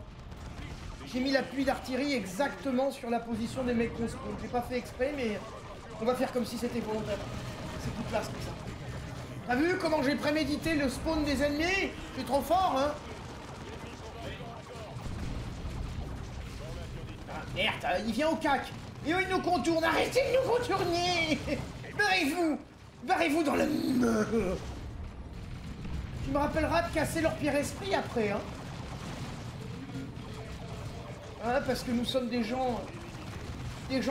J'ai mis la pluie d'artillerie exactement sur la position des mecs qu'on spawn. J'ai pas fait exprès, mais on va faire comme si c'était volontaire. C'est plus classe comme ça. T'as vu comment j'ai prémédité le spawn des ennemis? Je suis trop fort, hein? Ah, merde, il vient au cac. Et eux, ils nous contournent. Arrêtez de nous contourner. Barrez-vous. Barrez-vous dans le... Tu me rappelleras de casser leur pire esprit après, hein? Hein, parce que nous sommes des gens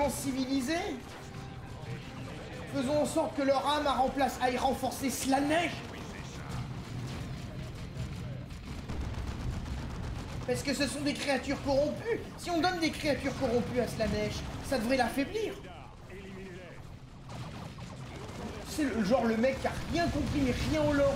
civilisés. Faisons en sorte que leur âme aille renforcer Slanesh. Parce que ce sont des créatures corrompues. Si on donne des créatures corrompues à Slanesh, ça devrait l'affaiblir. C'est le genre le mec qui a rien compris mais rien au lore.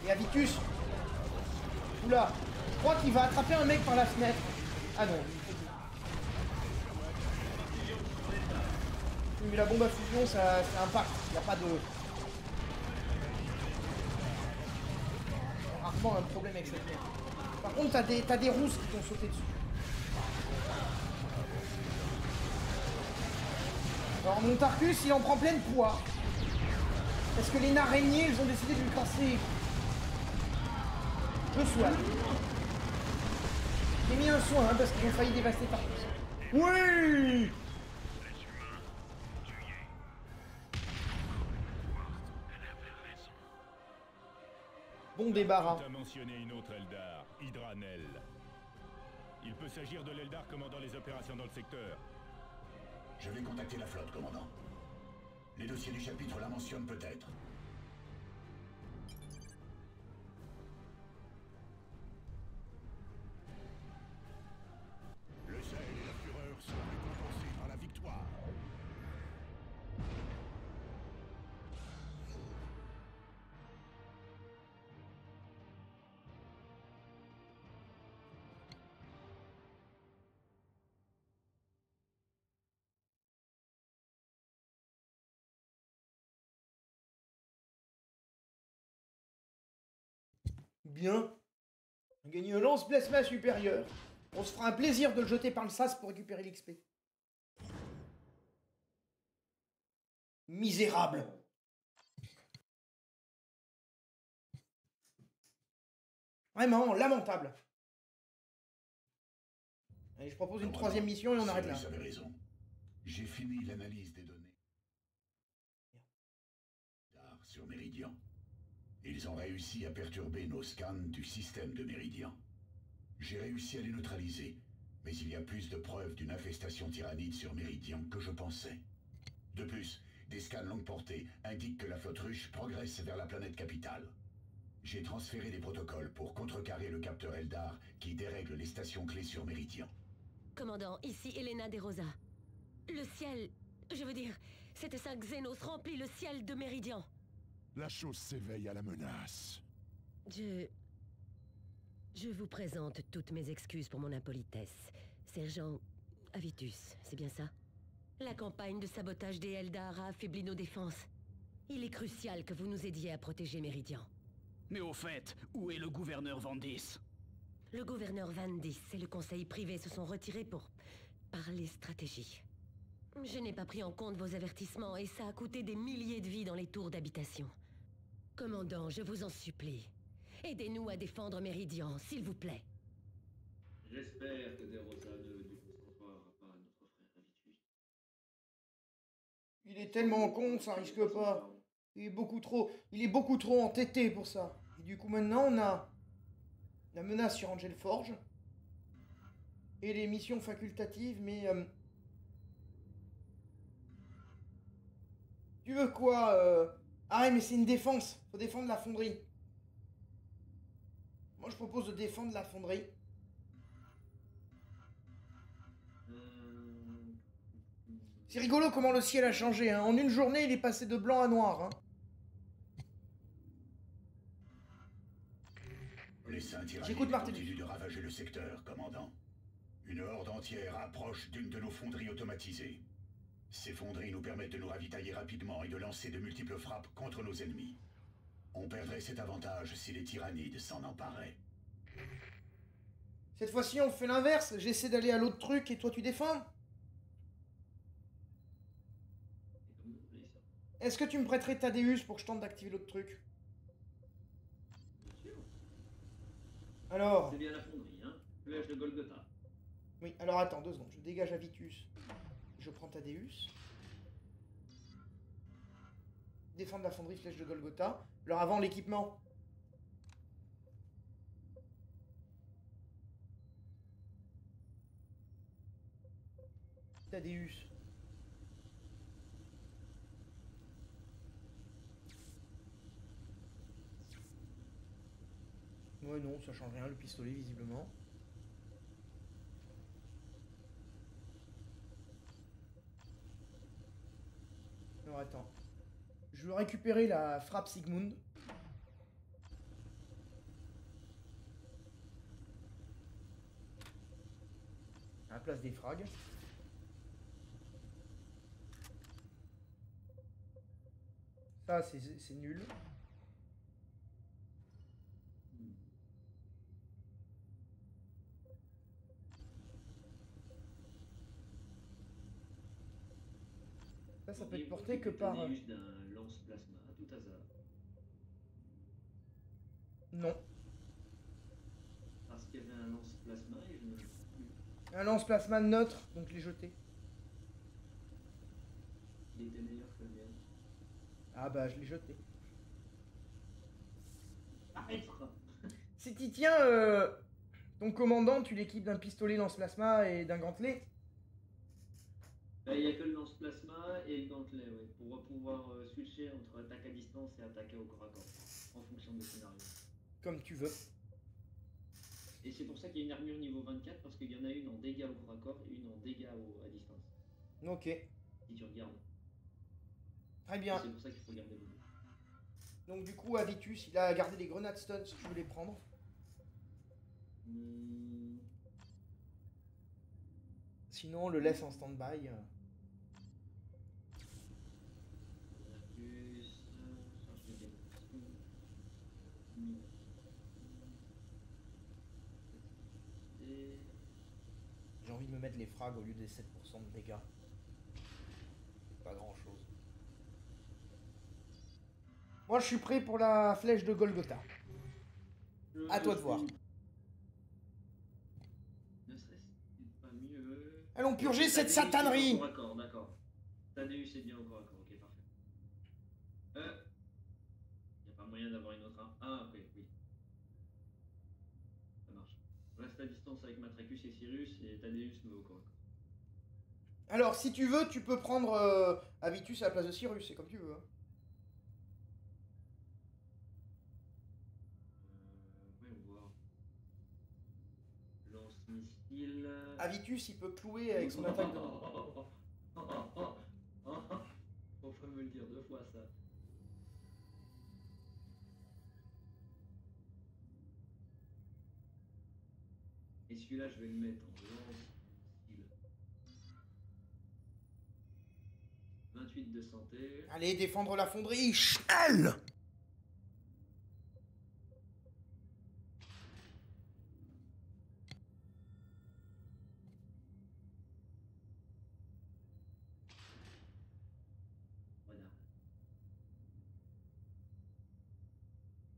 Et Avitus. Oula, je crois qu'il va attraper un mec par la fenêtre. Ah non. Mais la bombe à fusion, ça impacte. Il n'y a pas de... Rarement un problème avec cette merde. Par contre, t'as des rousses qui t'ont sauté dessus. Alors Montarcus, il en prend plein de poids. Parce que les nains araignées, ils ont décidé de lui casser le soin. J'ai mis un soin hein, parce qu'ils ont failli dévaster partout. Oui! Bon débarras. Tu as mentionné une autre Eldar, Hydranel. Il peut s'agir de l'Eldar commandant les opérations dans le secteur. Je vais contacter la flotte, commandant. Les dossiers du chapitre la mentionnent peut-être. Le zèle et la fureur sont récompensés par la victoire. Bien. On gagne un lance-plasma supérieur. On se fera un plaisir de le jeter par le sas pour récupérer l'XP. Misérable. Vraiment, lamentable. Allez, je propose une troisième mission et on arrête là. Vous avez raison. J'ai fini l'analyse des données sur Méridian. Ils ont réussi à perturber nos scans du système de Méridian. J'ai réussi à les neutraliser, mais il y a plus de preuves d'une infestation tyrannide sur Méridian que je pensais. De plus, des scans longue portée indiquent que la flotte ruche progresse vers la planète capitale. J'ai transféré des protocoles pour contrecarrer le capteur Eldar qui dérègle les stations clés sur Méridian. Commandant, ici Elena De Rosa. Le ciel... Je veux dire, cette 5 Xénos remplit le ciel de Méridian. La chose s'éveille à la menace. Je vous présente toutes mes excuses pour mon impolitesse. Sergent Avitus, c'est bien ça? La campagne de sabotage des Eldar a affaibli nos défenses. Il est crucial que vous nous aidiez à protéger Méridian. Mais au fait, où est le gouverneur Vandis? Le gouverneur Vandis et le conseil privé se sont retirés pour parler stratégie. Je n'ai pas pris en compte vos avertissements et ça a coûté des milliers de vies dans les tours d'habitation. Commandant, je vous en supplie. Aidez-nous à défendre Méridian, s'il vous plaît. J'espère que De Rosa ne déconcentrera pas notre frère Avitus. Il est tellement con, ça risque pas. Il est beaucoup trop entêté pour ça. Et du coup, maintenant, on a la menace sur Angel Forge. Et les missions facultatives, mais... Tu veux quoi Ah ouais, mais c'est une défense. Faut défendre la fonderie. Moi, je propose de défendre la fonderie. C'est rigolo comment le ciel a changé. Hein. En une journée, il est passé de blanc à noir. Hein. Les saints J'écoute tyrannides Martin. continuent de ravager le secteur, commandant. Une horde entière approche d'une de nos fonderies automatisées. Ces fonderies nous permettent de nous ravitailler rapidement et de lancer de multiples frappes contre nos ennemis. On perdrait cet avantage si les tyrannides s'en emparaient. Cette fois-ci, on fait l'inverse. J'essaie d'aller à l'autre truc et toi, tu défends. Est-ce que tu me prêterais Thaddeus pour que je tente d'activer l'autre truc? Bien sûr. Alors... C'est bien la fonderie, hein? Flèche de Golgotha. Oui, alors attends, 2 secondes. Je dégage Avitus. Je prends Thaddeus. Défendre la fonderie, flèche de Golgotha. Alors avant, l'équipement. Thaddeus. Ouais, non, ça change rien, le pistolet, visiblement. Alors, attends. Je veux récupérer la frappe Sigmund. À la place des frags. Ça, c'est nul. Ça peut être porté que par... Juste d'un lance-plasma à tout hasard. Non. Parce qu'il y avait un lance-plasma et je ne le sais plus. Un lance-plasma neutre, donc les jeter. Il était meilleur que le mien. Ah bah je l'ai jeté. Arrête. Si tu tiens ton commandant, tu l'équipes d'un pistolet lance-plasma et d'un gantelet. Il n'y a que le lance-plasma et le gantelet, ouais, pour pouvoir switcher entre attaque à distance et attaque au corps à corps, en fonction des scénarios. Comme tu veux. Et c'est pour ça qu'il y a une armure niveau 24, parce qu'il y en a une en dégâts au corps à corps et une en dégâts à distance. Ok. Si tu regardes. Très bien. C'est pour ça qu'il faut garder le dos. Donc du coup, Avitus, il a gardé les grenades stun si tu veux les prendre. Sinon, on le laisse en stand-by. J'ai envie de me mettre les frags au lieu des 7% de dégâts. Pas grand chose. Moi je suis prêt pour la flèche de Golgotha. À toi de voir. Ne serait-ce pas mieux... Allons purger cette satanerie. D'accord, d'accord. Thaddeus c'est bien au corps à corps, ok parfait. Il n'y a pas moyen d'avoir une autre arme. Ah après, oui. Ça marche. Reste à distance avec Matracus et Cyrus et Thaddeus me va au corps à corps. Alors si tu veux, tu peux prendre Avitus à la place de Cyrus, c'est comme tu veux. Hein. Lance-missile. Avitus, il peut clouer avec son attaque de... Faut me le dire 2 fois ça. Et celui-là, je vais le mettre en lance-missile. 28 de santé. Allez, défendre la fonderie, Schnell.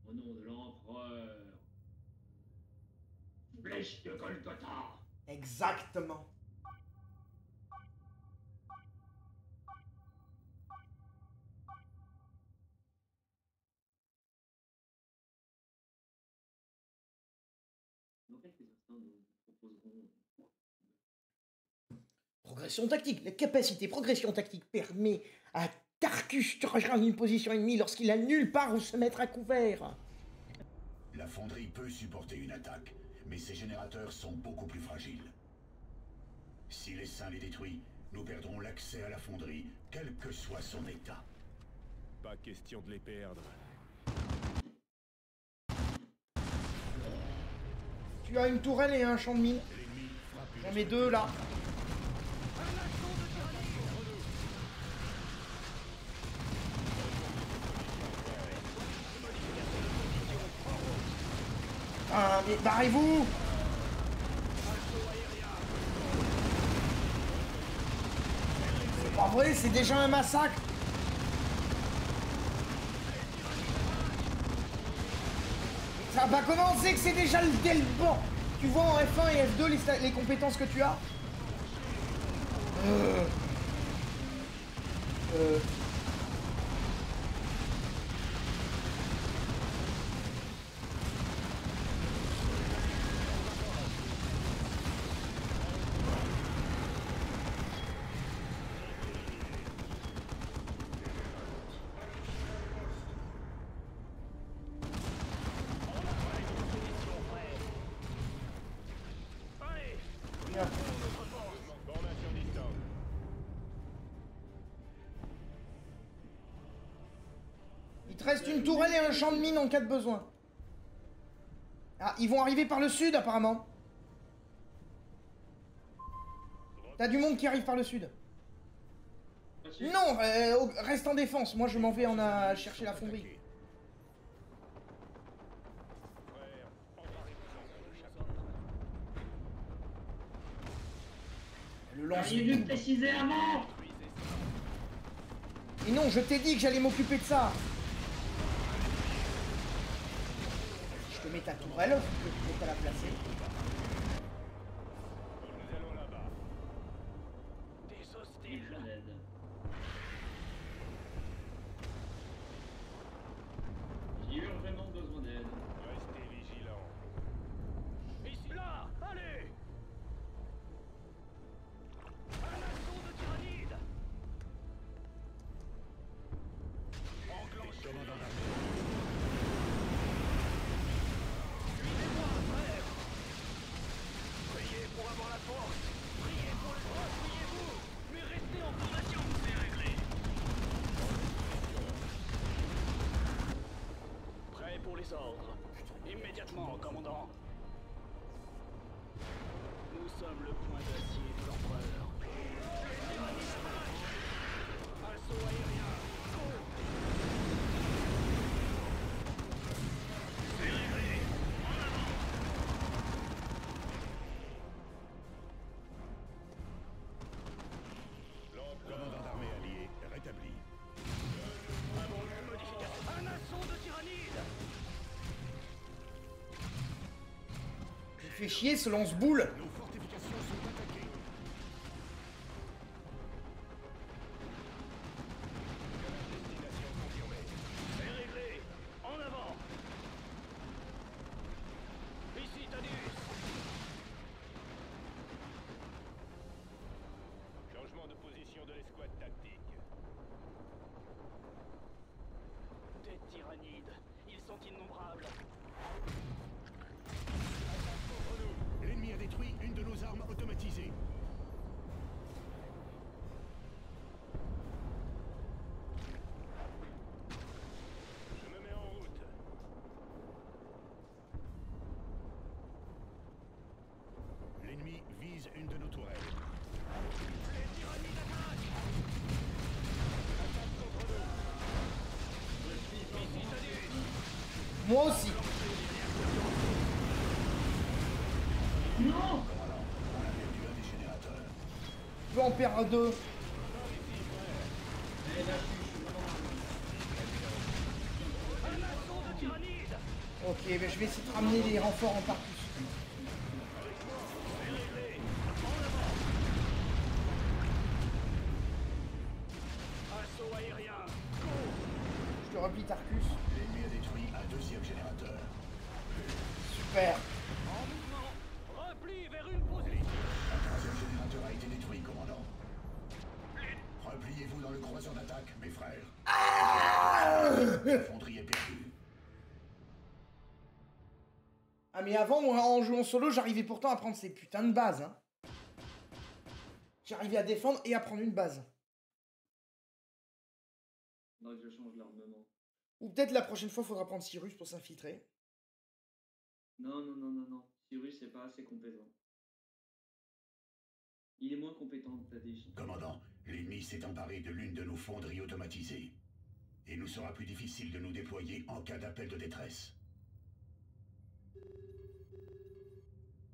Au nom de l'empereur. Flèche de Golgotha. Exactement. Dans quelques instants, nous proposerons... Progression tactique. La capacité progression tactique permet à Tarkus de rejoindre une position ennemie lorsqu'il a nulle part où se mettre à couvert. La fonderie peut supporter une attaque, mais ses générateurs sont beaucoup plus fragiles. Si les Saints les détruisent, nous perdrons l'accès à la fonderie, quel que soit son état. Pas question de les perdre. Tu as une tourelle et un champ de mine. J'en mets 2 là. Ah, mais barrez-vous! C'est pas vrai, c'est déjà un massacre! Ça va pas commencer que c'est déjà le bon. Tu vois en F1 et F2 les compétences que tu as? Il te reste une tourelle et un champ de mine en cas de besoin. Ah, ils vont arriver par le sud apparemment. T'as du monde qui arrive par le sud. Non, reste en défense. Moi je m'en vais chercher la fonderie. Le lance. J'ai dû préciser avant. Et non, je t'ai dit que j'allais m'occuper de ça. Je te mets ta tourelle, je te mets à la placer. Nous allons là-bas. Des Des hostiles. grenades. J'ai vraiment besoin d'aide. Restez vigilants. Ici, là, allez. Un assaut de tyrannides. Commandant d'armée. Suivez-moi, frère. Priez pour avoir la force. Priez pour le droit, priez-vous. Mais restez en formation, c'est réglé. Prêt pour les ordres. Immédiatement, commandant. Nous sommes le point d'acier de l'empereur. Assaut aérien. Go. C'est réglé. En avant. Commandant d'armée allié rétabli. Modification. Un assaut de tyrannides. Il fait chier ce lance-boule. Nos fortifications sont attaquées. Destination confirmée. C'est réglé. En avant. Ici, Tadius. Changement de position de l'escouade tactique. Des tyrannides. Ils sont innombrables. L'ennemi a détruit une de nos armes automatisées. Je me mets en route. L'ennemi vise une de nos tourelles. Les tyrannides attaquent. Attaque contre nous. Ici, Tadius. Moi aussi. Commandant, on a perdu un des générateurs. Je peux en perdre deux. Un assaut de tyrannides. Ok, mais je vais essayer de ramener les renforts en partie. C'est réglé. En avant. Assaut aérien. Go. Je te replie Tarkus. L'ennemi a détruit un deuxième générateur. Super. En mouvement. Repli vers une position. Un troisième générateur a été détruit, commandant. Repliez-vous dans le croiseur d'attaque, mes frères. La fonderie est perdue. Ah mais avant, moi, en jouant solo, j'arrivais pourtant à prendre ces putains de bases. Hein. J'arrivais à défendre et à prendre une base. Faudrait que je change l'armement. Ou peut-être la prochaine fois, faudra prendre Cyrus pour s'infiltrer. Non, non, non, non, non. Cyrus n'est pas assez compétent. Il est moins compétent que Tadish. Commandant, l'ennemi s'est emparé de l'une de nos fonderies automatisées. Il nous sera plus difficile de nous déployer en cas d'appel de détresse.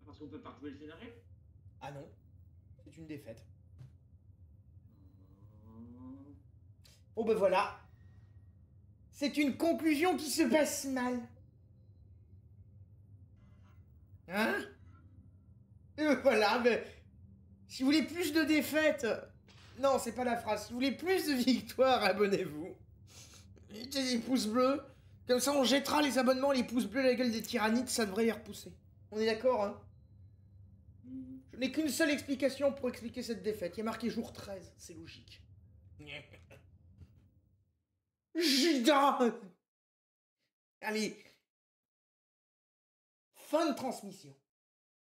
Parce qu'on peut pas retrouver le scénario. Ah non. C'est une défaite. Bon ben voilà. C'est une conclusion qui se passe mal. Hein? Et voilà, mais... Si vous voulez plus de défaites... Non, c'est pas la phrase. Si vous voulez plus de victoires, abonnez-vous. Mettez des pouces bleus. Comme ça, on jettera les abonnements, les pouces bleus à la gueule des tyrannides, ça devrait les repousser. On est d'accord, hein? Je n'ai qu'une seule explication pour expliquer cette défaite. Il y a marqué jour 13, c'est logique. Judas! Allez. Fin de transmission.